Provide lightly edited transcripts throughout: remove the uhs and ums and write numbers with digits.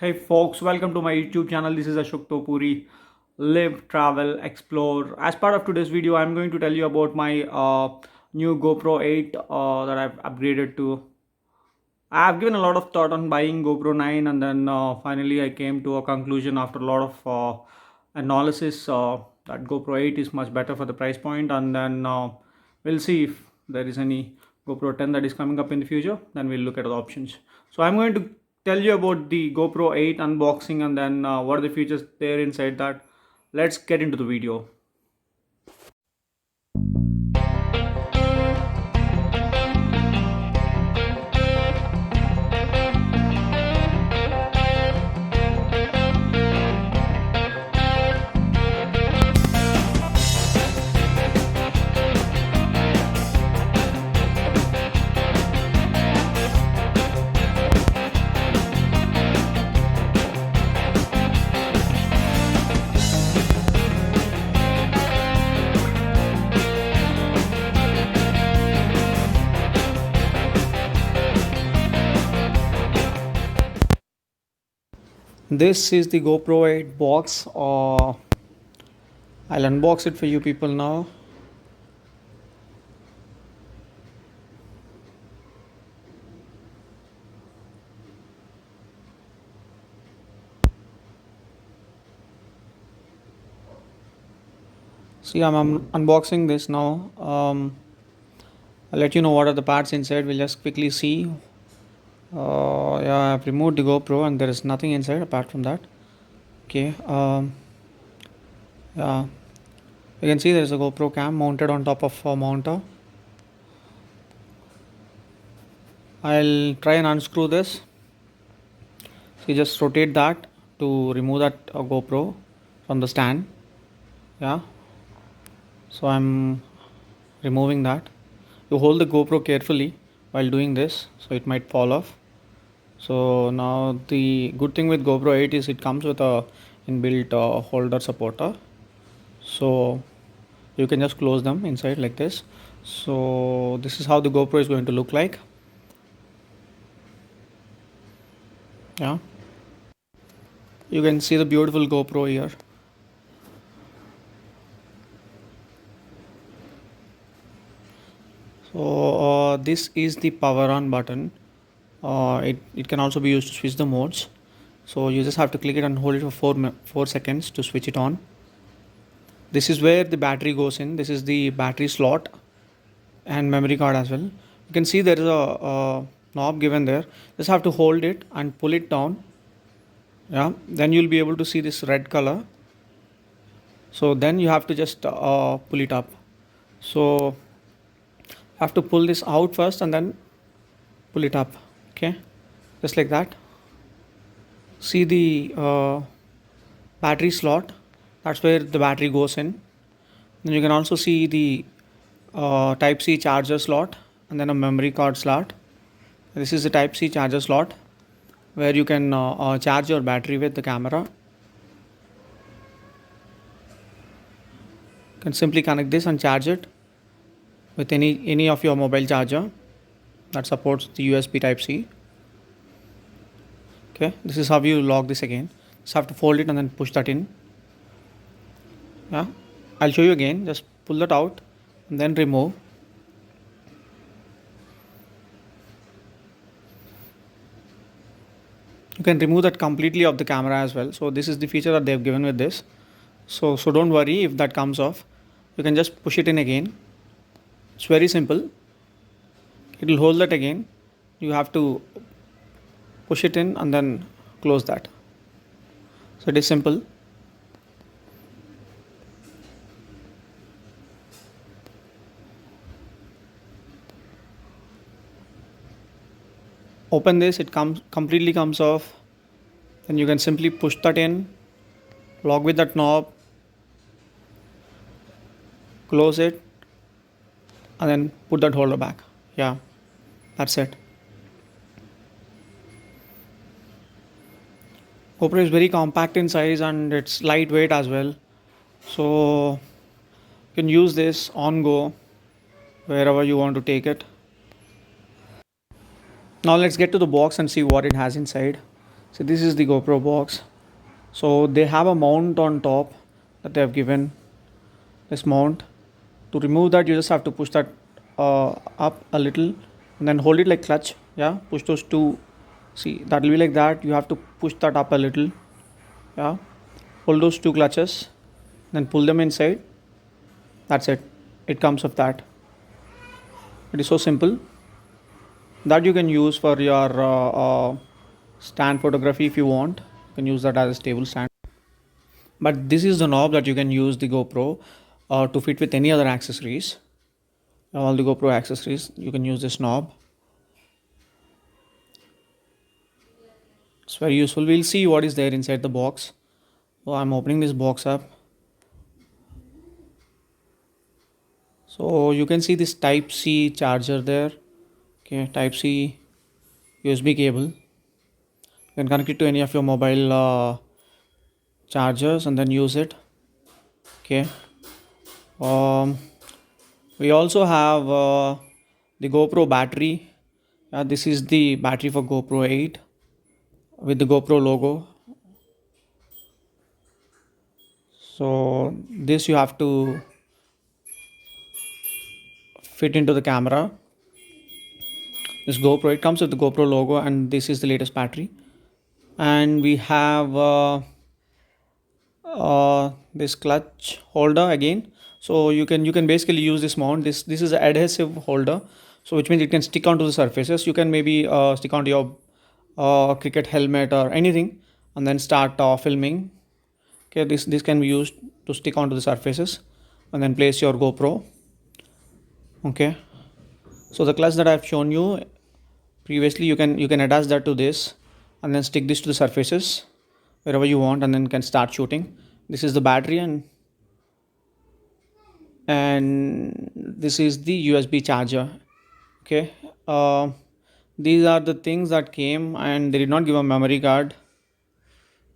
Hey folks, welcome to my YouTube channel. This is Ashok Topuri. Live, travel, explore. As part of today's video, I'm going to tell you about my new GoPro 8 that I've upgraded to. I've given a lot of thought on buying GoPro 9, and then finally I came to a conclusion after a lot of analysis that GoPro 8 is much better for the price point, and then we'll see if there is any GoPro 10 that is coming up in the future. Then we'll look at the options. So I'm going to tell you about the GoPro 8 unboxing, and then what are the features there inside that. Let's get into the video. This is the GoPro 8 box. I'll unbox it for you people now. See, I'm unboxing this now. I'll let you know what are the parts inside. We'll just quickly see. Yeah, I've removed the GoPro and there is nothing inside apart from that. Okay. Yeah, you can see there is a GoPro cam mounted on top of a mounter. I'll try and unscrew this. So you just rotate that to remove that GoPro from the stand. Yeah. So I'm removing that. You hold the GoPro carefully while doing this, so it might fall off. So now the good thing with GoPro 8 is it comes with a inbuilt holder supporter, so you can just close them inside like this. So this is how the GoPro is going to look like. Yeah, you can see the beautiful GoPro here. So this is the power on button. It can also be used to switch the modes. So you just have to click it and hold it for 4 seconds to switch it on. This is where the battery goes in. This is the battery slot and memory card as well. You can see there is a knob given there. Just have to hold it and pull it down. Yeah, then you'll be able to see this red color. So then you have to just pull it up. So have to pull this out first and then pull it up. Okay, just like that. See the battery slot, that's where the battery goes in. Then you can also see the type C charger slot and then a memory card slot. This is the type C charger slot where you can charge your battery with the camera. You can simply connect this and charge it with any of your mobile charger that supports the USB type C. Okay, this is how you lock this again. Just have to fold it and then push that in. Yeah, I'll show you again. Just pull that out and then remove. You can remove that completely of the camera as well. So this is the feature that they've given with this. So don't worry if that comes off. You can just push it in again. It's very simple. It will hold that again. You have to push it in and then close that. So it is simple. Open this, it completely comes off. Then you can simply push that in, lock with that knob, close it, and then put that holder back. Yeah, that's it. GoPro is very compact in size and it's lightweight as well. So you can use this on go wherever you want to take it. Now let's get to the box and see what it has inside. So this is the GoPro box. So they have a mount on top that they have given, this mount. To remove that, you just have to push that up a little and then hold it like clutch. Yeah, push those two. See, that will be like that. You have to push that up a little. Yeah, hold those two clutches, then pull them inside. That's it. It comes with that. It is so simple that you can use for your stand photography if you want. You can use that as a stable stand. But this is the knob that you can use the GoPro to fit with any other accessories. All the GoPro accessories, you can use this knob. It's very useful. We'll see what is there inside the box. So I'm opening this box up. So you can see this type C charger there. Okay, type C USB cable. You can connect it to any of your mobile chargers and then use it. Okay. We also have the GoPro battery. This is the battery for GoPro 8 with the GoPro logo. So this you have to fit into the camera. This GoPro, it comes with the GoPro logo, and this is the latest battery. And we have this clutch holder again. So you can basically use this mount. This is an adhesive holder, so which means it can stick onto the surfaces. You can maybe stick onto your cricket helmet or anything, and then start filming. Okay, this can be used to stick onto the surfaces, and then place your GoPro. Okay, so the clutch that I've shown you previously, you can attach that to this, and then stick this to the surfaces wherever you want, and then can start shooting. This is the battery, and this is the USB charger. Okay, these are the things that came, and they did not give a memory card.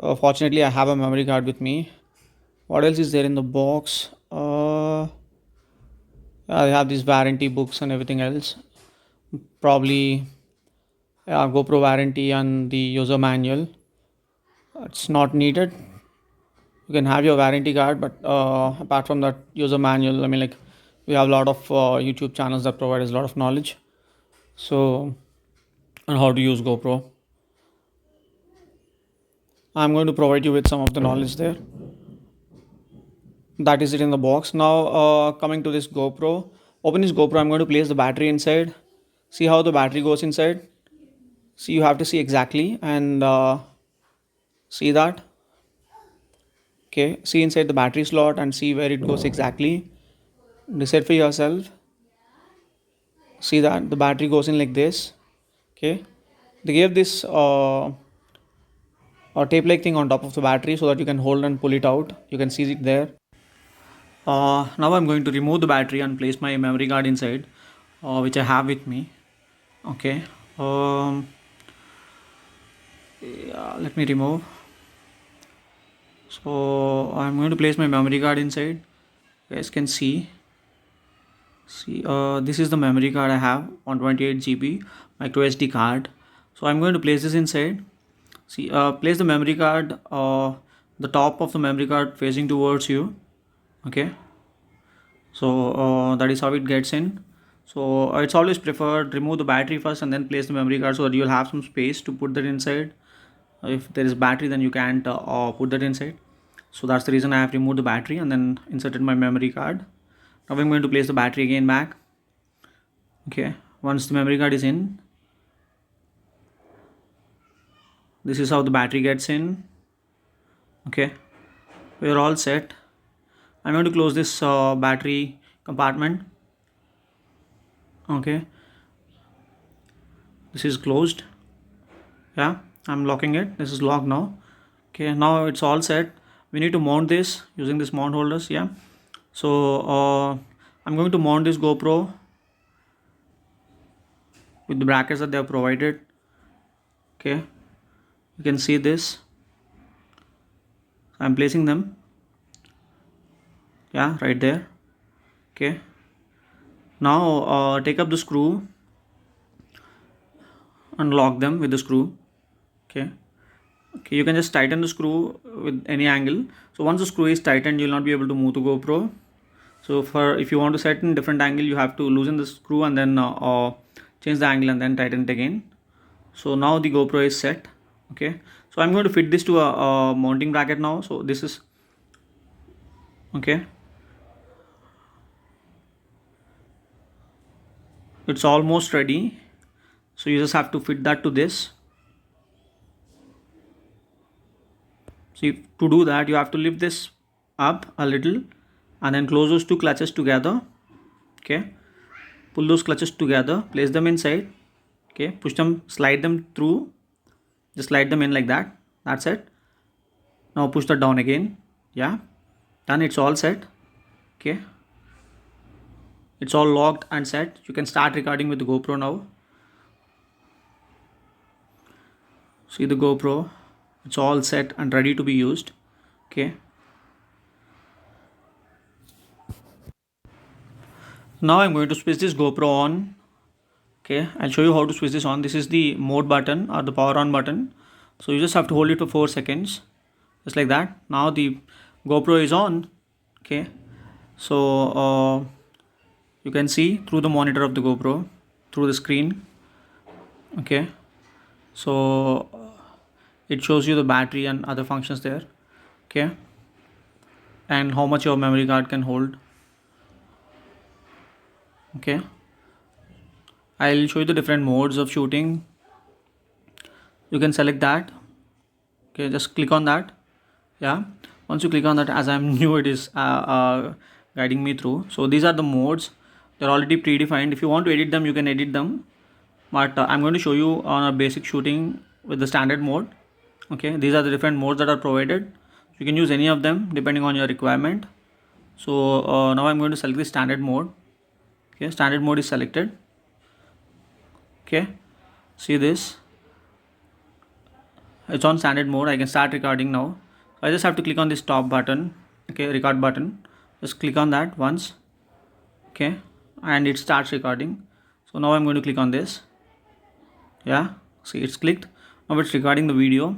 Fortunately, I have a memory card with me. What else is there in the box? I have these warranty books and everything else. Probably GoPro warranty and the user manual. It's not needed. You can have your warranty card, but apart from that user manual, I mean, like, we have a lot of YouTube channels that provide us a lot of knowledge. So, on how to use GoPro, I'm going to provide you with some of the knowledge there. That is it in the box. Now, coming to this GoPro, open this GoPro. I'm going to place the battery inside. See how the battery goes inside. See, you have to see exactly, and see that. Okay, see inside the battery slot and see where it goes exactly. Decide for yourself. See that the battery goes in like this. Okay, they gave this tape like thing on top of the battery so that you can hold and pull it out. You can see it there. Now I'm going to remove the battery and place my memory card inside, which I have with me. Okay, yeah, let me remove. So I'm going to place my memory card inside. You guys can see this is the memory card I have, 128 GB micro SD card. So I'm going to place this inside. See, place the memory card, the top of the memory card facing towards you. Okay, so that is how it gets in. So it's always preferred remove the battery first and then place the memory card, so that you'll have some space to put that inside. If there is battery, then you can't put that inside. So that's the reason I have removed the battery and then inserted my memory card. Now I'm going to place the battery again back. Okay, once the memory card is in, this is how the battery gets in. Okay, we're all set. I'm going to close this battery compartment. Okay, this is closed. Yeah, I'm locking it. This is locked now. Okay, now it's all set. We need to mount this using this mount holders. Yeah, so I'm going to mount this GoPro with the brackets that they have provided. Okay, you can see this. I'm placing them. Yeah, right there. Okay, now take up the screw and lock them with the screw. Okay, Okay, you can just tighten the screw with any angle. So once the screw is tightened, you will not be able to move the GoPro. So for if you want to set in different angle, you have to loosen the screw and then change the angle and then tighten it again. So now the GoPro is set. Okay, so I'm going to fit this to a mounting bracket now. So this is okay, it's almost ready. So you just have to fit that to this. So to do that, you have to lift this up a little and then close those two clutches together. Okay, pull those clutches together, place them inside. Okay, push them, slide them through, just slide them in like that. That's it. Now push that down again. Yeah, done. It's all set. Okay, it's all locked and set. You can start recording with the GoPro now. See the GoPro, it's all set and ready to be used. Okay, now I'm going to switch this GoPro on. Okay, I'll show you how to switch this on. This is the mode button or the power on button. So you just have to hold it for 4 seconds, just like that. Now the GoPro is on. Okay, so you can see through the monitor of the GoPro, through the screen. Okay, so it shows you the battery and other functions there. Okay, and how much your memory card can hold. Okay, I'll show you the different modes of shooting. You can select that. Okay, just click on that. Yeah, once you click on that, as I'm new, it is guiding me through. So these are the modes. They're already predefined. If you want to edit them, you can edit them, but I'm going to show you on a basic shooting with the standard mode. Okay, these are the different modes that are provided. You can use any of them depending on your requirement. So now I'm going to select the standard mode. Okay, standard mode is selected. Okay, see this, it's on standard mode. I can start recording now. I just have to click on this top button. Okay, record button, just click on that once. Okay, and it starts recording. So now I'm going to click on this. Yeah, see, it's clicked. Now it's recording the video.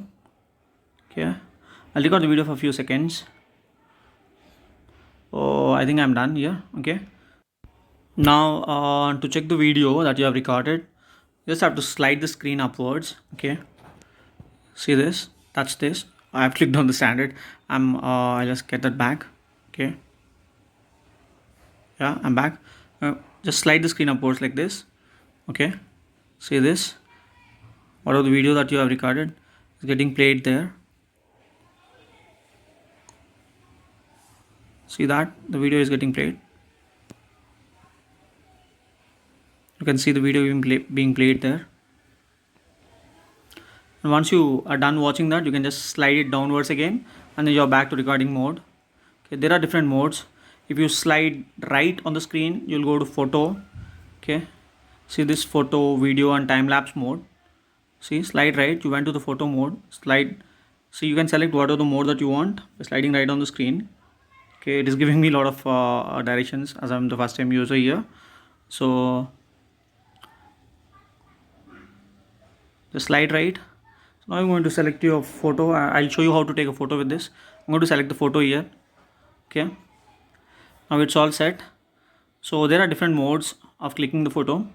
Okay, I'll record the video for a few seconds. Oh, I think I'm done here. Okay, now to check the video that you have recorded, you just have to slide the screen upwards. Okay, see this, touch this. I have clicked on the standard. I'll just get that back. Okay, yeah, I'm back. Just slide the screen upwards like this. Okay, see this, whatever the video that you have recorded is getting played there. See that the video is getting played. You can see the video being played there. And once you are done watching that, you can just slide it downwards again and then you're back to recording mode. Okay, there are different modes. If you slide right on the screen, you'll go to photo. Okay, see this, photo, video and time-lapse mode. See, slide right, you went to the photo mode. Slide, so you can select whatever the mode that you want by sliding right on the screen. Okay, it is giving me a lot of directions as I'm the first time user here. So just slide right. So now I'm going to select your photo. I'll show you how to take a photo with this. I'm going to select the photo here. Okay, now it's all set. So there are different modes of clicking the photo.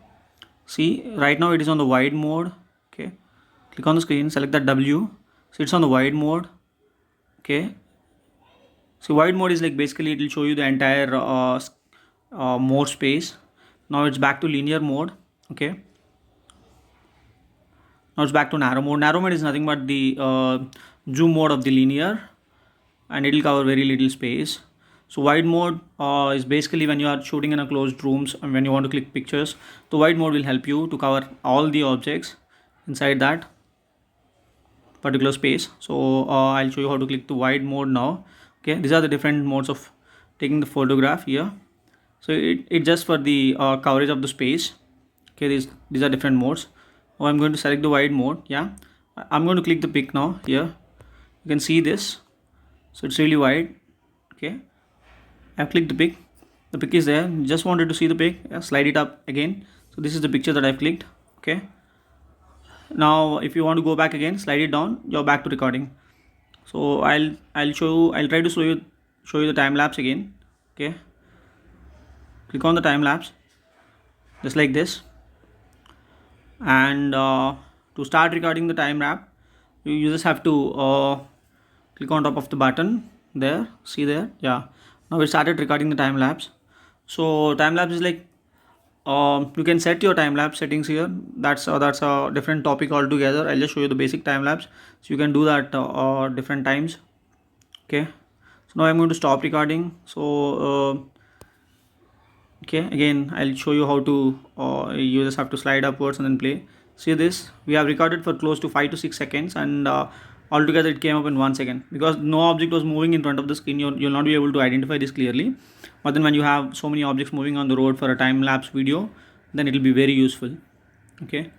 See, right now it is on the wide mode. Okay, click on the screen, select that W. So it's on the wide mode. Okay, so wide mode is like basically it will show you the entire more space. Now it's back to linear mode. Okay, now it's back to narrow mode. Narrow mode is nothing but the zoom mode of the linear, and it will cover very little space. So wide mode is basically when you are shooting in a closed rooms and when you want to click pictures, the wide mode will help you to cover all the objects inside that particular space. So I'll show you how to click the wide mode now. Okay, these are the different modes of taking the photograph here. So it's just for the coverage of the space. Okay, these are different modes. Now I'm going to select the wide mode. Yeah, I'm going to click the pic now here. You can see this, so it's really wide. Okay, I've clicked the pic. The pic is there. Just wanted to see the pic. Yeah, slide it up again. So this is the picture that I've clicked. Okay, Now if you want to go back again, slide it down, you're back to recording. So I'll try to show you the time lapse again. Okay, click on the time lapse just like this, and to start recording the time lapse, you just have to click on top of the button there. See there, yeah. Now we started recording the time lapse. So time lapse is like, you can set your time lapse settings here. That's a different topic altogether. I'll just show you the basic time lapse, so you can do that different times. Okay, so now I'm going to stop recording. So okay, again I'll show you how to you just have to slide upwards and then play. See this, we have recorded for close to 5 to 6 seconds, and altogether it came up in 1 second. Because no object was moving in front of the screen, you'll not be able to identify this clearly. But then when you have so many objects moving on the road for a time lapse video, then it will be very useful. Okay,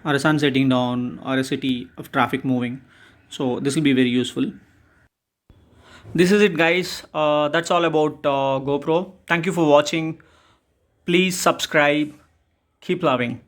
or a sun setting down, or a city of traffic moving, so this will be very useful. This is it, guys. That's all about GoPro. Thank you for watching. Please subscribe. Keep loving.